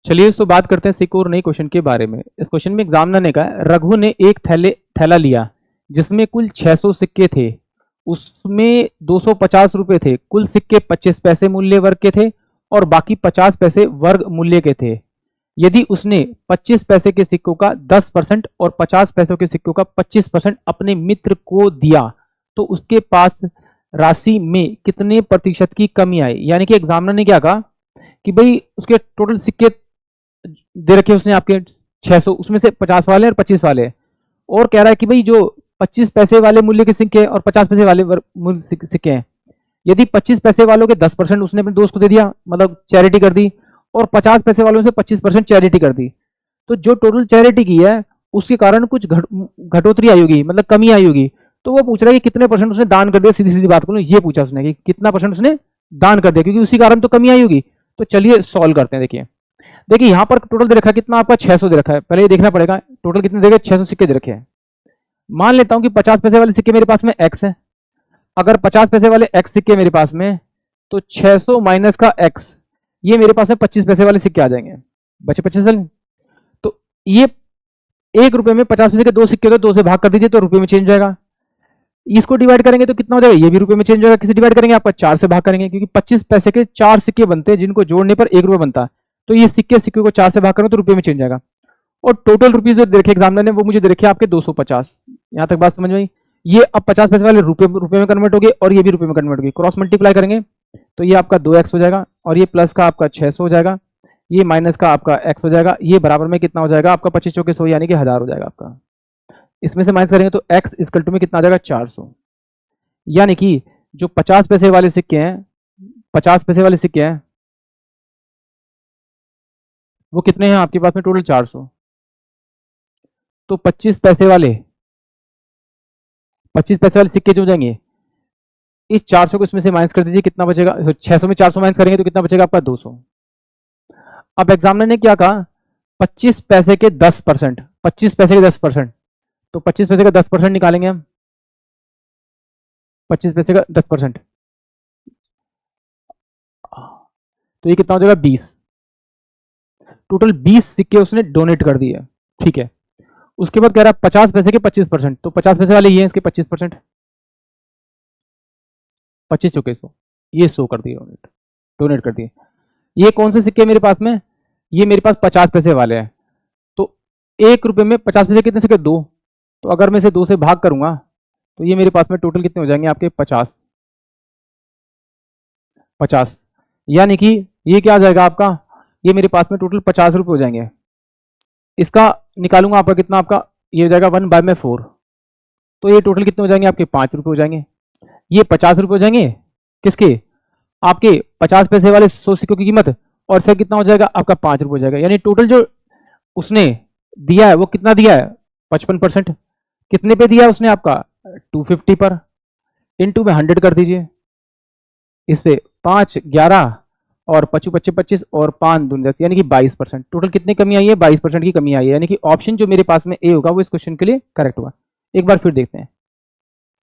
चलिए तो बात करते हैं सिक्के और नई क्वेश्चन के बारे में। इस क्वेश्चन में एग्जामिनर ने कहा रघु ने एक थैला लिया जिसमें कुल 600 सिक्के थे, उसमें 250 रुपए थे। कुल सिक्के 25 पैसे मूल्य वर्ग के थे और बाकी 50 पैसे वर्ग मूल्य के थे। यदि उसने 25 पैसे के सिक्कों का 10% और 50 पैसों के सिक्कों का 25% अपने मित्र को दिया तो उसके पास राशि में कितने प्रतिशत की कमी आई। यानी कि एग्जामिनर ने क्या कहा कि भाई उसके टोटल सिक्के दे रखे उसने आपके 600, उसमें से 50 वाले और 25 वाले, और कह रहा है कि भाई जो 25 पैसे वाले मूल्य के सिक्के और 50 पैसे वाले मूल्य सिक्के हैं, यदि 25 पैसे वालों के 10% उसने अपने दोस्त को दे दिया, मतलब चैरिटी कर दी, और 50 पैसे वालों से 25% चैरिटी कर दी, तो जो टोटल चैरिटी की है उसके कारण कुछ घटोतरी आई होगी, मतलब कमी आई होगी। तो वो पूछ रहा है कि कितने परसेंट उसने दान कर दिया। सीधी सीधी बात करूं, ये पूछा उसने कि कितना परसेंट उसने दान कर दिया, क्योंकि उसी कारण तो कमी आई होगी। तो चलिए सॉल्व करते हैं। देखिए यहाँ पर टोटल दे रखा है कितना, आपका 600 दे रखा है। पहले ये देखना पड़ेगा टोटल कितने देगा, 600 सिक्के दे रखे हैं। मान लेता हूं कि 50 पैसे वाले सिक्के मेरे पास में x है। अगर 50 पैसे वाले x सिक्के मेरे पास में, तो 600 माइनस का x, ये मेरे पास में 25 पैसे वाले सिक्के आ जाएंगे, बचे 25 वाले। तो ये 1 रुपए में 50 पैसे के 2 सिक्के होते, 2 से भाग कर दीजिए तो रुपए में चेंज जाएगा। इसको डिवाइड करेंगे तो कितना हो जाएगा, ये भी रुपए में चेंज होगा। किसे डिवाइड करेंगे, आपका 4 से भाग करेंगे, क्योंकि 25 पैसे के 4 सिक्के बनते हैं जिनको जोड़ने पर 1 रुपए बनता है। तो ये सिक्के को 4 से भाग करो तो रुपए में चेंज जाएगा। और टोटल रुपीज जो देखे एग्जामिनर ने वो मुझे दे रखे आपके 250। यहां तक बात समझ में आई। ये अब 50 पैसे वाले रुपए में कन्वर्ट हो गए और ये भी रुपए में कन्वर्ट हो गए। क्रॉस मल्टीप्लाई करेंगे तो ये आपका 2x हो जाएगा और ये प्लस का आपका 600 हो जाएगा, ये माइनस का आपका x हो जाएगा, ये बराबर में कितना हो जाएगा आपका 25 चौके 100 यानी कि 1000 हो जाएगा आपका। इसमें से माइनस करेंगे तो x इक्वल टू में कितना आ जाएगा 400। यानी कि जो 50 पैसे वाले सिक्के हैं, 50 पैसे वाले सिक्के हैं वो कितने हैं आपके पास में, टोटल 400। तो 25 पैसे वाले सिक्के जो हो जाएंगे, इस 400 को इसमें से माइनस कर दीजिए, कितना बचेगा, 600 में 400 माइनस करेंगे तो कितना बचेगा आपका 200। अब एग्जामिनर ने क्या कहा, 25 पैसे के 10%, 25 पैसे के 10%, तो 25 पैसे का 10% निकालेंगे हम, 25 पैसे का 10%, तो ये कितना हो जाएगा 20। टोटल 20 सिक्के उसने डोनेट कर दिए, ठीक है। उसके बाद कह रहा है 50 पैसे के 25%, तो 50 पैसे वाले ये हैं, इसके 25%, 25 चौके 100, ये 100 कर दिए डोनेट कर दिए। ये कौन से सिक्के मेरे पास में, ये मेरे पास 50 पैसे वाले हैं। तो 1 रुपए में 50 पैसे कितने सिक्के, 2। तो अगर मैं इसे 2 से भाग करूंगा तो ये मेरे पास में टोटल कितने हो जाएंगे आपके 50। यानी कि ये क्या आ जाएगा आपका, ये मेरे पास में टोटल 50 रुपए हो जाएंगे। इसका निकालूंगा आपका कितना, आपका ये हो जाएगा 1/4, तो ये टोटल कितने हो जाएंगे आपके 5 रुपए हो जाएंगे। ये 50 रुपए हो जाएंगे किसके, आपके 50 पैसे वाले 100 सिक्कों की कीमत, और इसका कितना हो जाएगा आपका 5 रुपए हो जाएगा। यानी टोटल जो उसने दिया है वो कितना दिया है 55%। कितने पे दिया है उसने आपका 250 पर, इनटू में 100 कर दीजिए। इससे 5 11 और 25 25 25 और 5 दूनी 10, यानी कि 22%। टोटल कितनी कमी आई है, 22% की कमी आई है। यानी कि ऑप्शन जो मेरे पास में ए होगा वो इस क्वेश्चन के लिए करेक्ट होगा। एक बार फिर देखते हैं।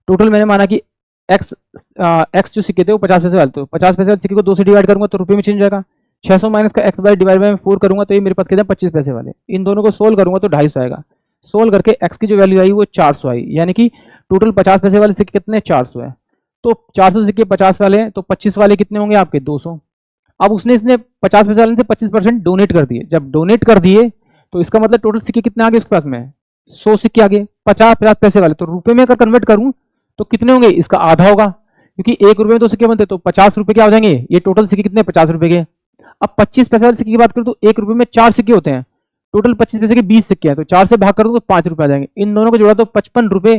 टोटल मैंने माना कि एक्स जो सिक्के थे वो 50 पैसे वाले, तो 50 पैसे वाले सिक्के को 2 से डिवाइड करूंगा तो रुपए में चेंज जाएगा। 600 माइनस का एक्स बाई डिवाइड बाई 4 करूंगा तो ये मेरे पास कितना 25 पैसे वाले। इन दोनों को सोल्व करूंगा तो 250 आएगा। सोल्व करके एक्स की जो वैल्यू आई वो 400 आई, यानी कि टोटल 50 पैसे वाले सिक्के कितने 400 है। तो 400 सिक्के 50 वाले हैं तो 25 वाले कितने होंगे आपके 200। अब उसने इसने 50 पैसे वाले से 25% डोनेट कर दिए। जब डोनेट कर दिए तो इसका मतलब टोटल सिक्के कितने आ गए उसके पास में, 100 सिक्के आ गए 50 पैसे वाले। तो रुपए में अगर कन्वर्ट करूं तो कितने होंगे, इसका आधा होगा, क्योंकि 1 रुपए में 2 सिक्के बनते, तो 50 रुपए क्या हो जाएंगे, ये टोटल सिक्के कितने 50 रुपए के। अब 25 पैसे वाले सिक्के की बात करूं तो 1 रुपए में 4 सिक्के होते हैं, टोटल 25 पैसे के 20 सिक्के हैं, तो 4 से भाग करूं तो 5 रुपए आ जाएंगे। इन दोनों को जोड़ा तो 55 रुपए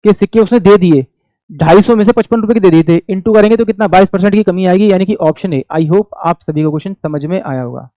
के सिक्के उसने दे दिए, 250 में से 55 रुपए के दे दिए थे, इंटू करेंगे तो कितना 22% की कमी आएगी, यानी कि ऑप्शन है। आई होप आप सभी को क्वेश्चन समझ में आया होगा।